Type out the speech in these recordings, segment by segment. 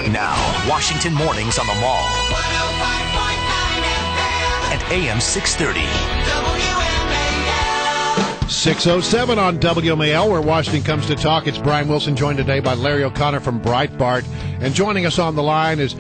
Now, Washington Mornings on the Mall. 105.9 FM. And AM 630. WMAL. 6:07 on WMAL, where Washington comes to talk. It's Brian Wilson, joined today by Larry O'Connor from Breitbart. And joining us on the line is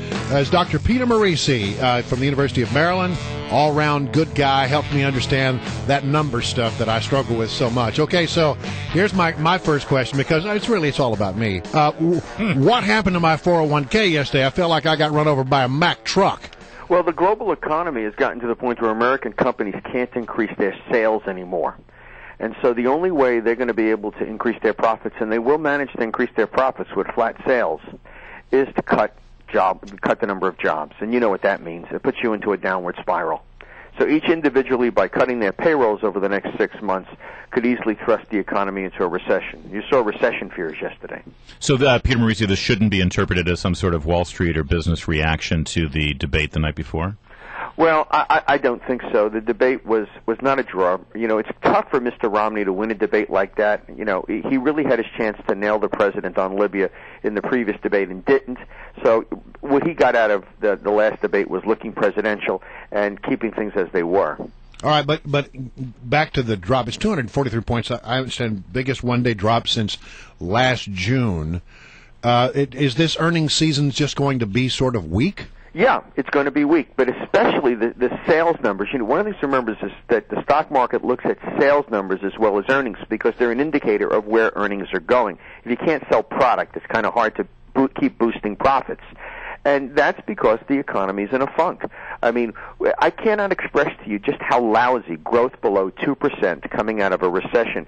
Dr. Peter Morici from the University of Maryland. All-round good guy, helps me understand that number stuff that I struggle with so much. Okay, so here's my first question, because it's all about me. What happened to my 401k yesterday? I felt like I got run over by a Mack truck. Well, the global economy has gotten to the point where American companies can't increase their sales anymore. And so the only way they're going to be able to increase their profits, and they will manage to increase their profits with flat sales, is to cut the number of jobs. And you know what that means. It puts you into a downward spiral. So each individually, by cutting their payrolls over the next 6 months, could easily thrust the economy into a recession. You saw recession fears yesterday. So, Peter Morici, this shouldn't be interpreted as some sort of Wall Street or business reaction to the debate the night before? Well, I don't think so. The debate was not a draw. You know, it's tough for Mr. Romney to win a debate like that. You know, he really had his chance to nail the president on Libya in the previous debate and didn't. So what he got out of the last debate was looking presidential and keeping things as they were. All right, but back to the drop. It's 243 points. I understand biggest one-day drop since last June. Is this earnings season just going to be sort of weak? Yeah, it's going to be weak, but especially the sales numbers. You know, one of the things to remember is that the stock market looks at sales numbers as well as earnings because they're an indicator of where earnings are going. If you can't sell product, it's kind of hard to keep boosting profits. And that's because the economy's in a funk. I mean, I cannot express to you just how lousy growth below 2% coming out of a recession,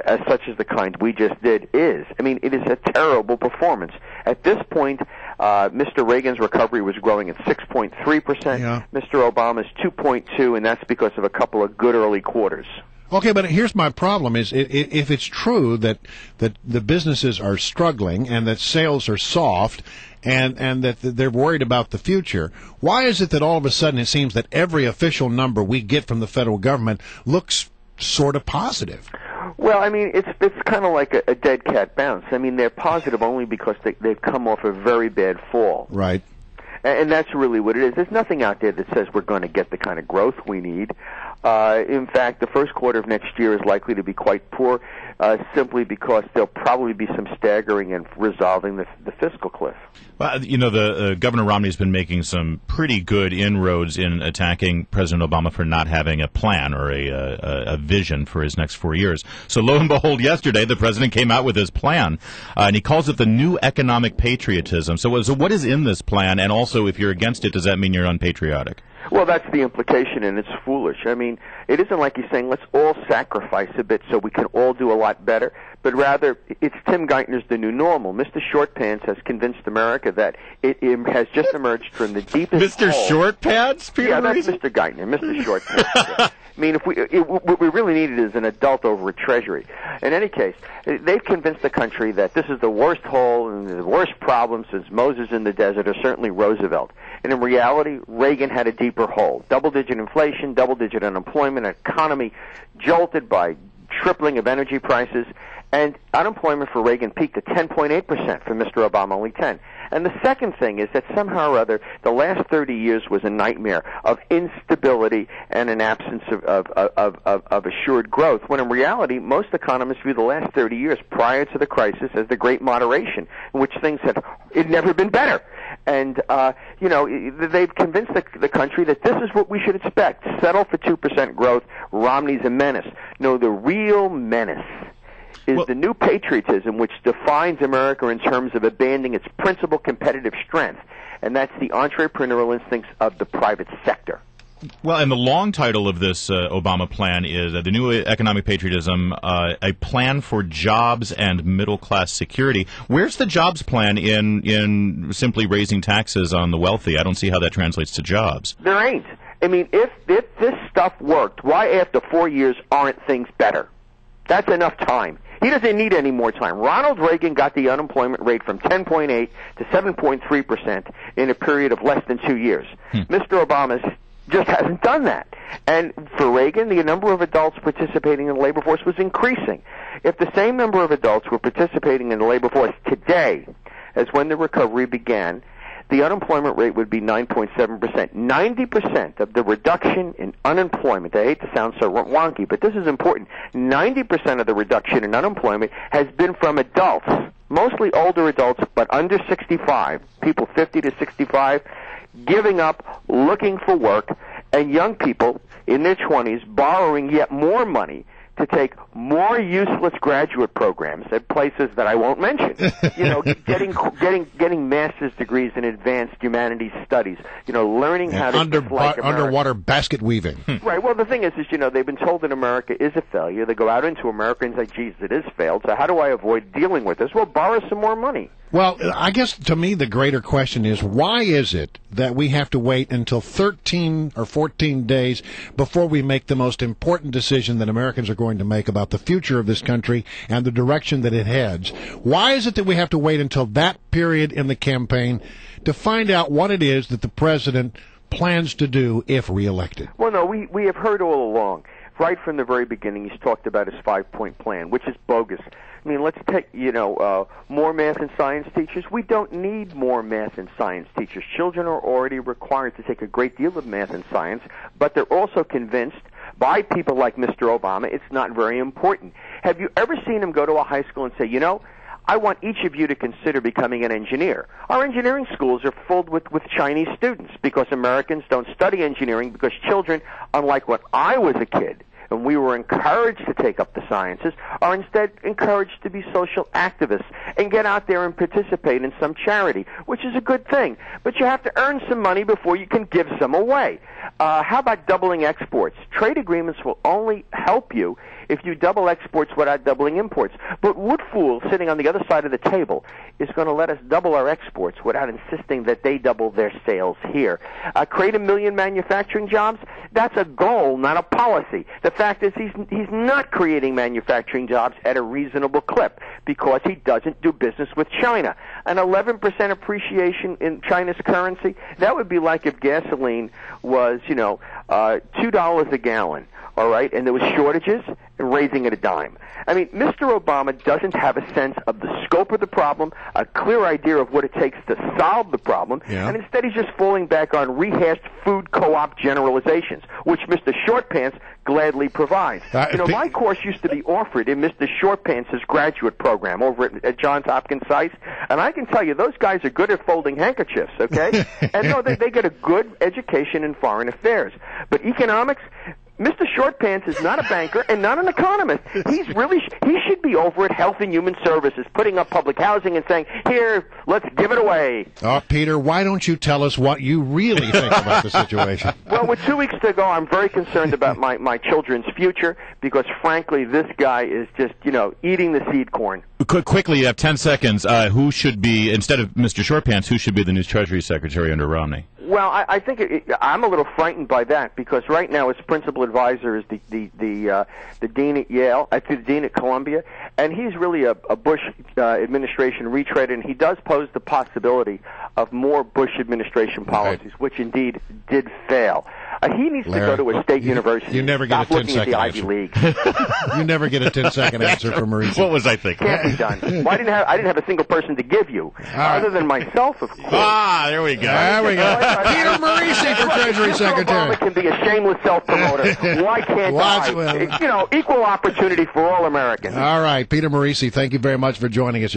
as such as the kind we just did, is. I mean, it is a terrible performance. At this point, Mr. Reagan's recovery was growing at 6.3%. Yeah. Mr. Obama's 2.2%, and that's because of a couple of good early quarters. Okay, but here's my problem: is if it's true that the businesses are struggling and that sales are soft, and that they're worried about the future, why is it that all of a sudden it seems that every official number we get from the federal government looks sort of positive? Well, I mean, it's kind of like a dead cat bounce. I mean, they're positive only because they've come off a very bad fall. Right. And that's really what it is. There's nothing out there that says we're going to get the kind of growth we need. In fact, the first quarter of next year is likely to be quite poor, simply because there'll probably be some staggering and resolving the fiscal cliff. Well, you know, the Governor Romney's been making some pretty good inroads in attacking President Obama for not having a plan or a vision for his next 4 years. So lo and behold, yesterday the president came out with his plan, and he calls it the new economic patriotism. So what is in this plan? And also, if you're against it, does that mean you're unpatriotic? Well, that's the implication, and it's foolish. I mean, it isn't like he's saying, let's all sacrifice a bit so we can all do a lot better, but rather, it's Tim Geithner's the new normal. Mr. Short Pants has convinced America that it has just emerged from the deepest Mr. hole. Short Pants, Peter? Yeah, that's Mr. Geithner, Mr. Short Pants. Yeah. I mean, what we really needed is an adult over a treasury. In any case, they've convinced the country that this is the worst hole and the worst problem since Moses in the desert, or certainly Roosevelt. And in reality, Reagan had a deeper hole. Double-digit inflation, double-digit unemployment, an economy jolted by tripling of energy prices, and unemployment for Reagan peaked at 10.8%, for Mr. Obama only 10%. And the second thing is that somehow or other, the last 30 years was a nightmare of instability and an absence of assured growth, when in reality, most economists view the last 30 years prior to the crisis as the Great Moderation, in which things had never been better. And, you know, they've convinced the country that this is what we should expect. Settle for 2% growth. Romney's a menace. No, the real menace is the new patriotism, which defines America in terms of abandoning its principal competitive strength, and that's the entrepreneurial instincts of the private sector. Well, and the long title of this Obama plan is the new economic patriotism, a plan for jobs and middle-class security. Where's the jobs plan in simply raising taxes on the wealthy? I don't see how that translates to jobs. There ain't. I mean, if this stuff worked, why after 4 years aren't things better? That's enough time. He doesn't need any more time. Ronald Reagan got the unemployment rate from 10.8 to 7.3% in a period of less than 2 years. Mr. Obama just hasn't done that. And for Reagan, the number of adults participating in the labor force was increasing. If the same number of adults were participating in the labor force today as when the recovery began, the unemployment rate would be 9.7%. 90% of the reduction in unemployment, I hate to sound so wonky, but this is important, 90% of the reduction in unemployment has been from adults, mostly older adults, but under 65, people 50 to 65, giving up, looking for work, and young people in their 20s borrowing yet more money to take more useless graduate programs at places that I won't mention. Getting master's degrees in advanced humanities studies. Learning how to underwater basket weaving. Right. Well, the thing is, they've been told that America is a failure. They go out into America and say, "Geez, it is failed. So how do I avoid dealing with this?" Well, borrow some more money. Well, I guess to me the greater question is, why is it that we have to wait until 13 or 14 days before we make the most important decision that Americans are going to make about the future of this country and the direction that it heads? Why is it that we have to wait until that period in the campaign to find out what it is that the president plans to do if reelected? Well, no, we have heard all along. Right from the very beginning, he's talked about his 5-point plan, which is bogus. I mean, let's take, more math and science teachers. We don't need more math and science teachers. Children are already required to take a great deal of math and science, but they're also convinced by people like Mr. Obama it's not very important. Have you ever seen him go to a high school and say, I want each of you to consider becoming an engineer? Our engineering schools are filled with Chinese students because Americans don't study engineering because children, unlike when I was a kid, and we were encouraged to take up the sciences, are instead encouraged to be social activists and get out there and participate in some charity, which is a good thing. But you have to earn some money before you can give some away. How about doubling exports? Trade agreements will only help you if you double exports without doubling imports. But Woodfool, sitting on the other side of the table, is going to let us double our exports without insisting that they double their sales here. Create 1 million manufacturing jobs? That's a goal, not a policy. The fact is he's not creating manufacturing jobs at a reasonable clip because he doesn't do business with China. An 11% appreciation in China's currency, that would be like if gasoline was, $2 a gallon. All right, and there was shortages and raising it a dime. I mean, Mr. Obama doesn't have a sense of the scope of the problem, a clear idea of what it takes to solve the problem, and instead he's just falling back on rehashed food co-op generalizations, which Mr. Shortpants gladly provides. My course used to be offered in Mr. Shortpants' graduate program over at Johns Hopkins SAIS, and I can tell you those guys are good at folding handkerchiefs, okay? And no, they get a good education in foreign affairs. But economics, Mr. Shortpants is not a banker and not an economist. He should be over at Health and Human Services, putting up public housing and saying, "Here, let's give it away." Oh, Peter, why don't you tell us what you really think about the situation? Well, with 2 weeks to go, I'm very concerned about my children's future because, frankly, this guy is just, eating the seed corn. Quickly, you have 10 seconds. Who should be, instead of Mr. Shortpants, who should be the new Treasury Secretary under Romney? Well, I think I'm a little frightened by that because right now his principal advisor is the dean at Yale, the dean at Columbia, and he's really a Bush administration retread, and he does pose the possibility of more Bush administration policies, which indeed did fail. He needs to go to a state university. You never get a 10-second answer. Ivy League. You never get a 10-second answer from Morici. What was I thinking? Can't be done. Well, I didn't have a single person to give you, other than myself, of course. There we go. There we go. Peter Morici for Treasury Secretary. Obama can be a shameless self-promoter. Why can't I? Equal opportunity for all Americans. All right, Peter Morici, thank you very much for joining us here.